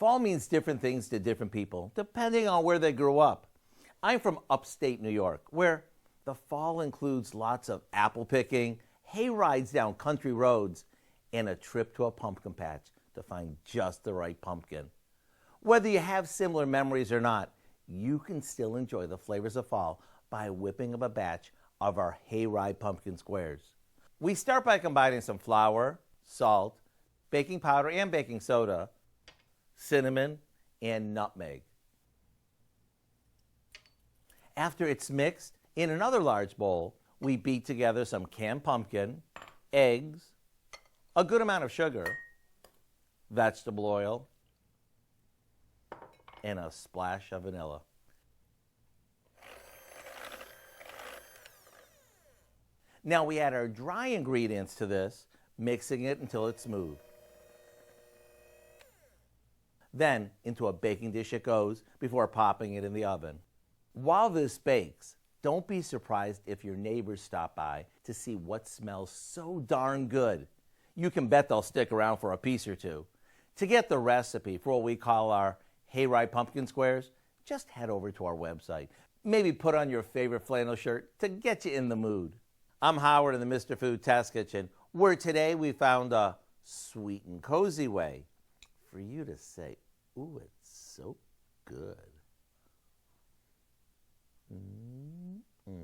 Fall means different things to different people, depending on where they grew up. I'm from upstate New York, where the fall includes lots of apple picking, hay rides down country roads, and a trip to a pumpkin patch to find just the right pumpkin. Whether you have similar memories or not, you can still enjoy the flavors of fall by whipping up a batch of our Hayride Pumpkin Squares. We start by combining some flour, salt, baking powder and baking soda, cinnamon, and nutmeg. After it's mixed, in another large bowl, we beat together some canned pumpkin, eggs, a good amount of sugar, vegetable oil, and a splash of vanilla. Now we add our dry ingredients to this, mixing it until it's smooth. Then into a baking dish it goes before popping it in the oven. While this bakes, don't be surprised if your neighbors stop by to see what smells so darn good. You can bet they'll stick around for a piece or two. To get the recipe for what we call our Hayride Pumpkin Squares, just head over to our website. Maybe put on your favorite flannel shirt to get you in the mood. I'm Howard in the Mr. Food Test Kitchen, where today we found a sweet and cozy way for you to say, ooh, it's so good. Mm-hmm.